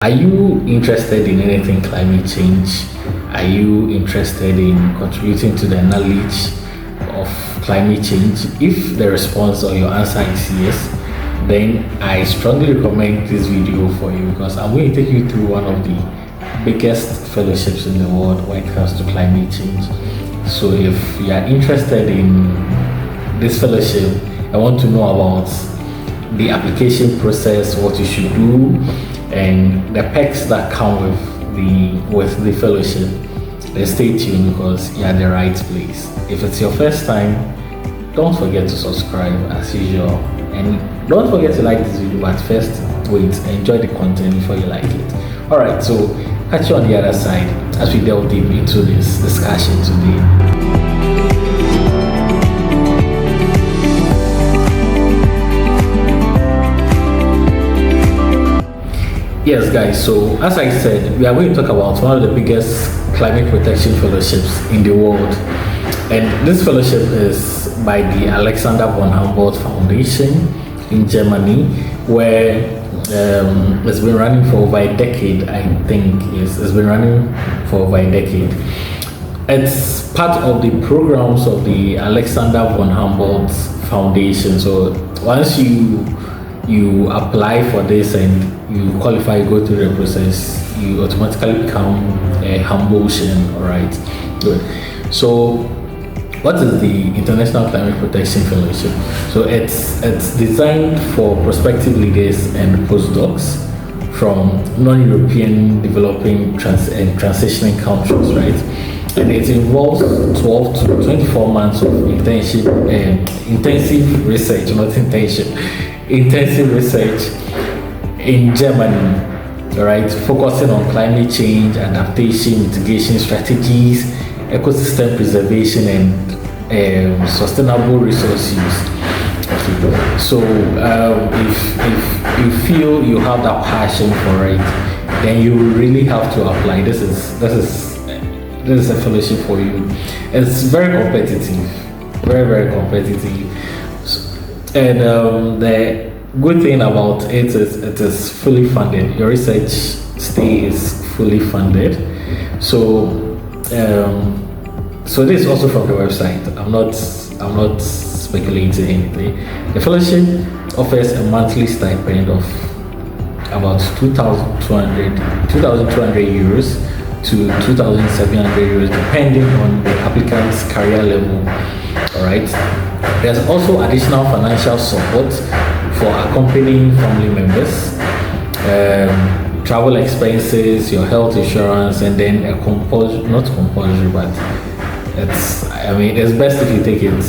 Are you interested in anything climate change? Are you interested in contributing to the knowledge of climate change? If the response or your answer is yes, then I strongly recommend this video for you, because I'm going to take you through one of the biggest fellowships in the world when it comes to climate change. So if you are interested in this fellowship, I want to know about the application process, what you should do, and the perks that come with the fellowship. Then stay tuned, because you're at the right place. If it's your first time, don't forget to subscribe as usual, and don't forget to like this video. But first, wait, enjoy the content before you like it. All right, so catch you on the other side as we delve deep into this discussion today. Yes, guys, so as I said, we are going to talk about one of the biggest climate protection fellowships in the world. And this fellowship is by the Alexander von Humboldt Foundation in Germany, where it's been running for over a decade, I think. Yes, it's been running for over a decade. It's part of the programs of the Alexander von Humboldt Foundation. So once you apply for this and you qualify, you go through the process, you automatically become a Humboldtian. All right, good. So what is the International Climate Protection Fellowship? So it's designed for prospective leaders and postdocs from non-European developing and transitioning countries, right? And it involves 12 to 24 months of intensive research in Germany, right? Focusing on climate change, adaptation, mitigation strategies, ecosystem preservation, and sustainable resource use. Okay. So if you feel you have that passion for it, then you really have to apply. This is a fellowship for you. It's very competitive, very competitive. And the good thing about it is it is fully funded. Your research stay is fully funded. So so this is also from the website. I'm not speculating anything. The fellowship offers a monthly stipend of about 2,200 euros to 2,700 euros, depending on the applicant's career level. All right. There's also additional financial support for accompanying family members, travel expenses, your health insurance, and then not compulsory, but it's best if you take it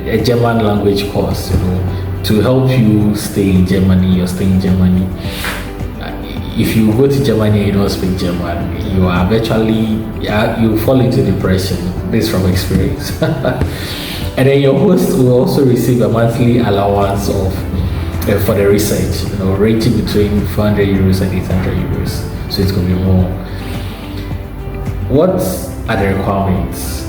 a German language course, to help you stay in Germany or stay in Germany. If you go to Germany and you don't speak German, you are you fall into depression. This from experience. And then your host will also receive a monthly allowance for the research, ranging between 400 euros and 800 euros. So it's going to be more. What are the requirements?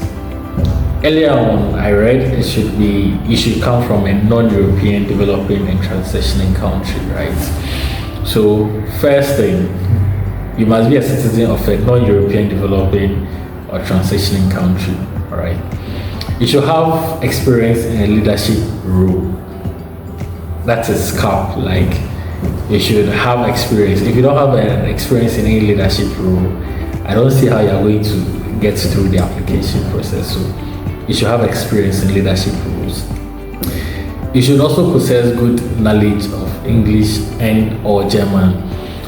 Earlier on, I read you should come from a non-European developing and transitioning country, right? So first thing, you must be a citizen of a non-European developing or transitioning country, all right? You should have experience in a leadership role. That is CAP, like you should have experience. If you don't have an experience in any leadership role, I don't see how you're going to get through the application process. So you should have experience in leadership roles. You should also possess good knowledge of English and or German.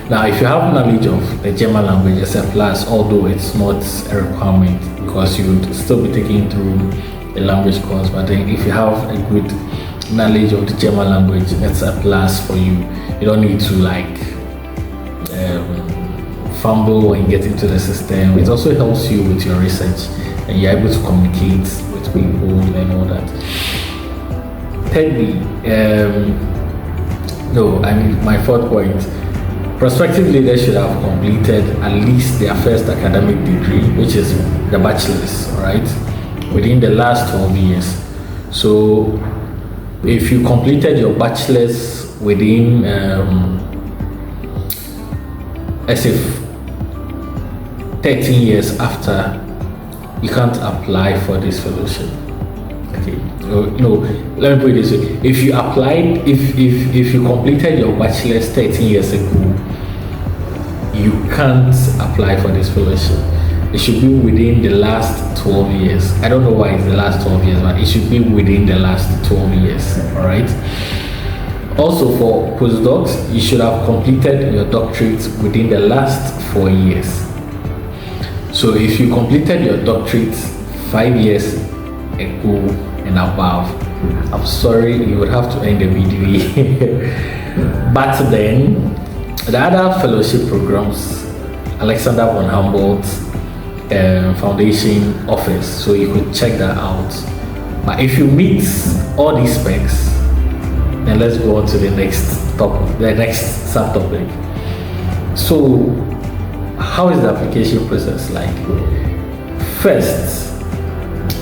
Now, if you have knowledge of the German language, it's a plus, although it's not a requirement, because you would still be taking through a language course. But then if you have a good knowledge of the German language, that's a plus for you. You don't need to fumble when you get into the system. It also helps you with your research, and you're able to communicate with people and all that. Thirdly, my fourth point, prospective leaders should have completed at least their first academic degree, which is the bachelor's, all right, within the last 12 years. So if you completed your bachelor's within as if 13 years after, you can't apply for this fellowship. Okay, no, let me put it this way. If you applied, if you completed your bachelor's 13 years ago, you can't apply for this fellowship. It should be within the last 12 years. I don't know why it's the last 12 years, but it should be within the last 12 years, all right? Also, for postdocs, you should have completed your doctorate within the last 4 years. So if you completed your doctorate 5 years ago and above, I'm sorry, you would have to end the video. But then, the other fellowship programs, Alexander von Humboldt Foundation offers, so you could check that out. But if you meet all these specs, then let's go on to the next topic, the next subtopic. So, how is the application process like? First,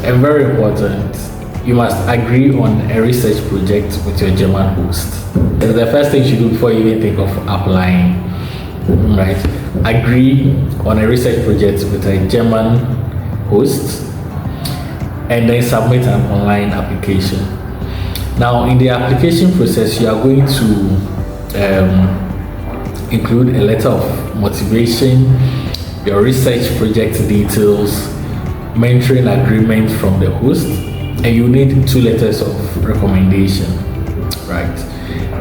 and very important, you must agree on a research project with your German host. That's the first thing you should do before you even think of applying, right? Agree on a research project with a German host, and then submit an online application. Now, in the application process, you are going to include a letter of motivation, your research project details, mentoring agreement from the host, and you need 2 letters of recommendation, right?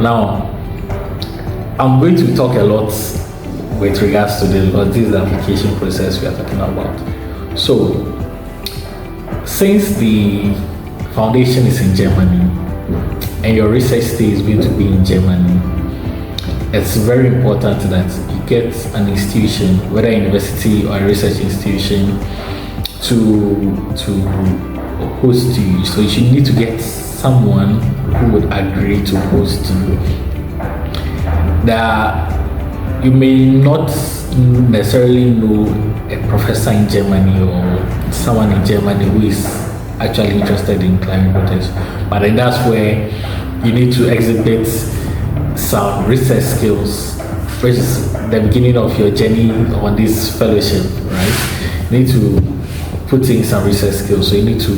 Now, I'm going to talk a lot with regards to this because this is the application process we are talking about. So, since the foundation is in Germany and your research stay is going to be in Germany, it's very important that you get an institution, whether a university or a research institution, to host you. So you need to get someone who would agree to host you. You may not necessarily know a professor in Germany or someone in Germany who is actually interested in climate protection, but then that's where you need to exhibit some research skills, which is the beginning of your journey on this fellowship, right? You need to put in some research skills. So you need to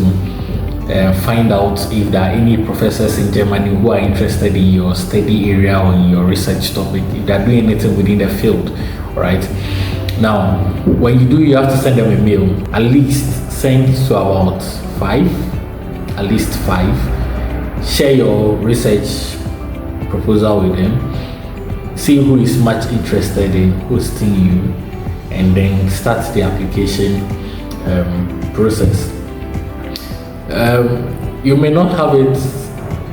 find out if there are any professors in Germany who are interested in your study area or in your research topic, if they're doing anything within the field, right? Now, when you do, you have to send them a mail. At least send to about 5, at least 5. Share your research proposal with them. See who is much interested in hosting you, and then start the application process. You may not have it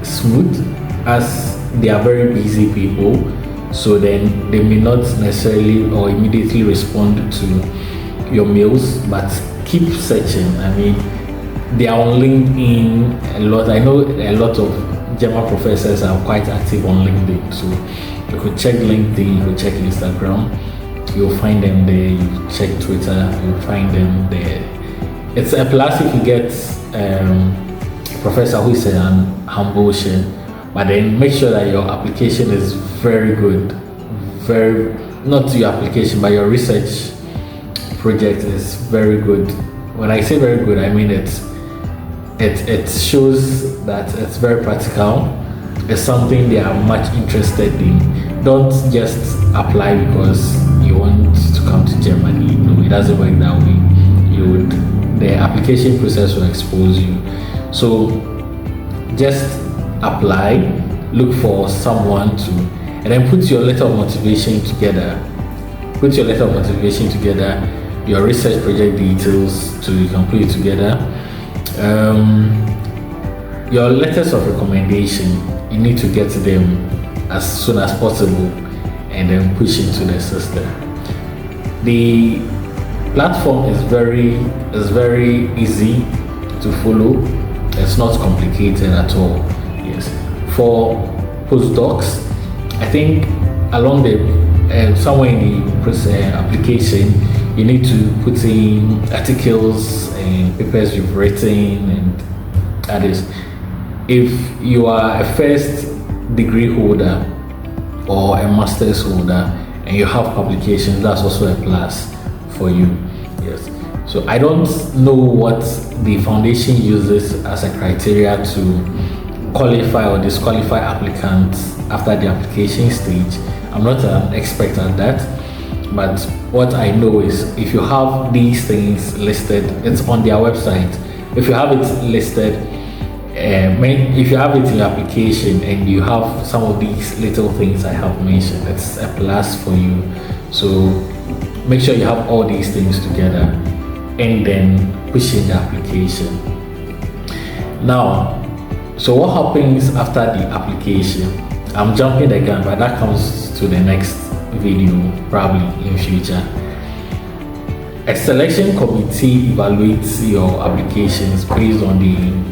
smooth as they are very busy people, so then they may not necessarily or immediately respond to your mails, but keep searching. I mean, they are on LinkedIn a lot. I know a lot of German professors are quite active on LinkedIn, so you could check LinkedIn, you could check Instagram, you'll find them there. You check Twitter, you'll find them there. It's a plus if you get a professor who is an Humboldtian, but then make sure that your application is very good. Not your application, but your research project is very good. When I say very good, I mean it shows that it's very practical. It's something they are much interested in. Don't just apply because you want to come to Germany. No, it doesn't work that way. The application process will expose you. So just apply, look for someone to, and then put your letter of motivation together. Your research project details, you can put it together. Your letters of recommendation, you need to get them as soon as possible and then push into the system. The platform is very easy to follow. It's not complicated at all. Yes. For postdocs, I think along the somewhere in the application, you need to put in articles and papers you've written and others. If you are a first degree holder or a master's holder and you have publications, that's also a plus for you. Yes. So I don't know what the foundation uses as a criteria to qualify or disqualify applicants after the application stage. I'm not an expert at that, but what I know is if you have these things listed, it's on their website. If you have it listed, if you have it in your application and you have some of these little things I have mentioned, it's a plus for you. So make sure you have all these things together and then push in the application. Now, so what happens after the application? I'm jumping the gun, but that comes to the next video probably in future. A selection committee evaluates your applications based on the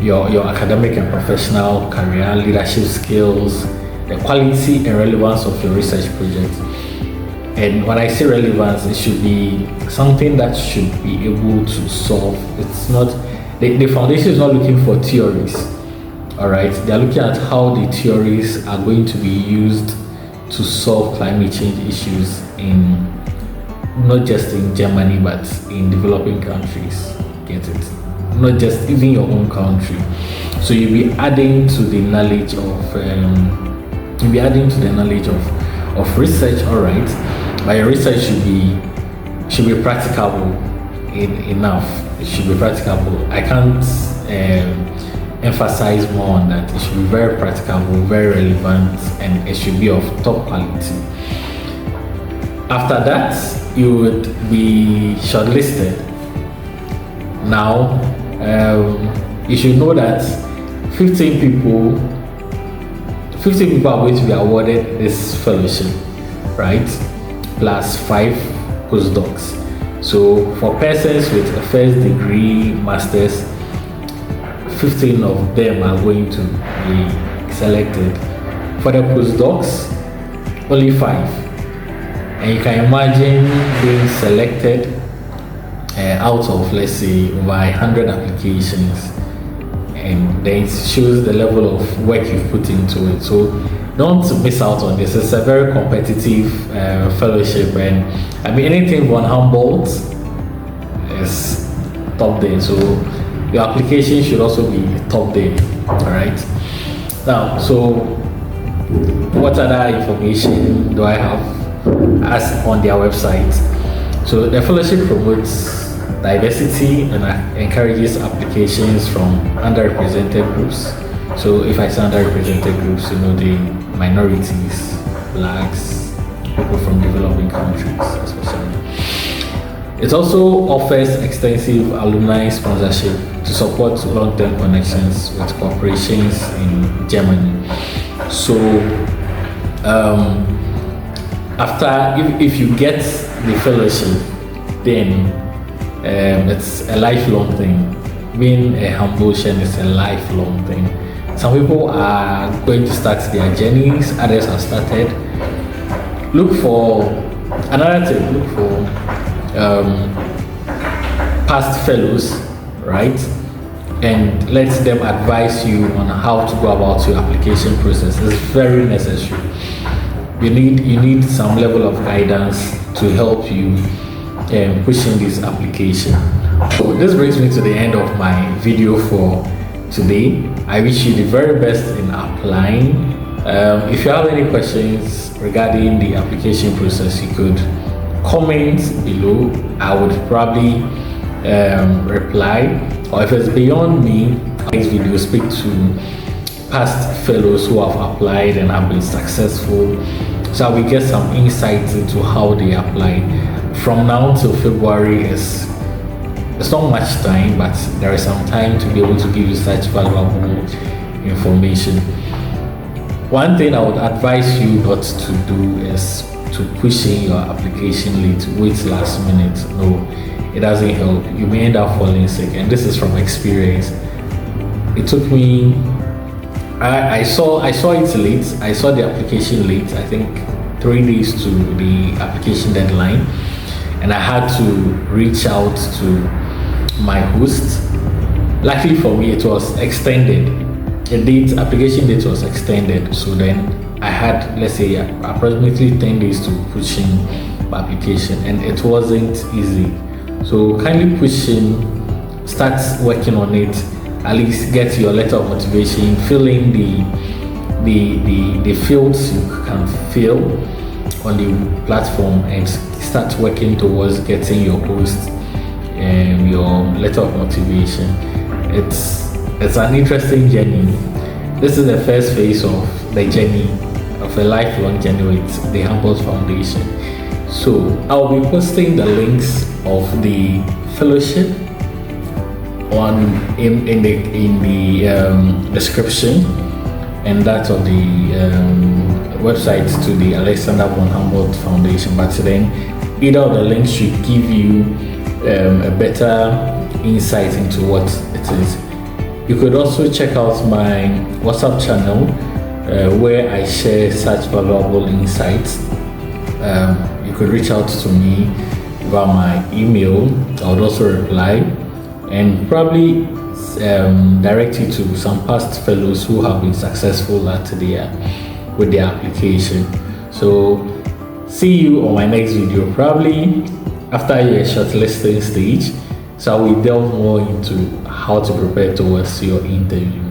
your academic and professional career, leadership skills, the quality and relevance of your research project. And when I say relevance, it should be something that should be able to solve. It's not the foundation is not looking for theories. All right, they're looking at how the theories are going to be used to solve climate change issues in not just in Germany but in developing countries. Get it? Not just even your own country. So you'll be adding to the knowledge of of research. All right, but your research should be practicable enough. It should be practicable. I can't emphasize more on that. It should be very practicable, very relevant, and it should be of top quality. After that, you would be shortlisted. Now, you should know that 15 people are going to be awarded this fellowship, right? Plus 5 postdocs. So for persons with a first degree, master's, 15 of them are going to be selected. For the postdocs, only 5. And you can imagine being selected out of, let's say, over 100 applications, and then it shows the level of work you've put into it. So don't miss out on this. It's a very competitive fellowship, and I mean anything von Humboldt is top there. So your application should also be top there. All right. Now, so what other information do I have as on their website? So the fellowship promotes diversity and encourages applications from underrepresented groups. So if I say underrepresented groups, you know, the minorities, blacks, people from developing countries especially. It also offers extensive alumni sponsorship to support long-term connections with corporations in Germany. So if you get the fellowship, then it's a lifelong thing. Being a Humboldtian is a lifelong thing. Some people are going to start their journeys, others have started. Look for another tip, look for past fellows, right? And let them advise you on how to go about your application process. It's very necessary. You need some level of guidance to help you pushing this application. So this brings me to the end of my video for today. I wish you the very best in applying. If you have any questions regarding the application process, you could comment below. I would probably reply, or if it's beyond me, next video speak to past fellows who have applied and have been successful, so we get some insights into how they apply. From now till February it's not much time, but there is some time to be able to give you such valuable information. One thing I would advise you not to do is to push in your application late, wait last minute. No, it doesn't help. You may end up falling sick, and this is from experience. It took me, I saw it late. I saw the application late, I think 3 days to the application deadline, and I had to reach out to my host. Luckily for me, it was extended. The application date was extended, so then I had, let's say, approximately 10 days to push in my application, and it wasn't easy. So kindly push in, start working on it, at least get your letter of motivation, fill in the fields you can fill on the platform, and start working towards getting your post and your letter of motivation. It's an interesting journey. This is the first phase of the journey, of a lifelong journey with the Humboldt Foundation. So I'll be posting the links of the fellowship in the description, and that of the website to the Alexander von Humboldt Foundation. But then either of the links should give you a better insight into what it is. You could also check out my WhatsApp channel where I share such valuable insights. You could reach out to me via my email. I would also reply, and probably direct you to some past fellows who have been successful with their application. So see you on my next video, probably after your shortlisting stage. So I will delve more into how to prepare towards your interview.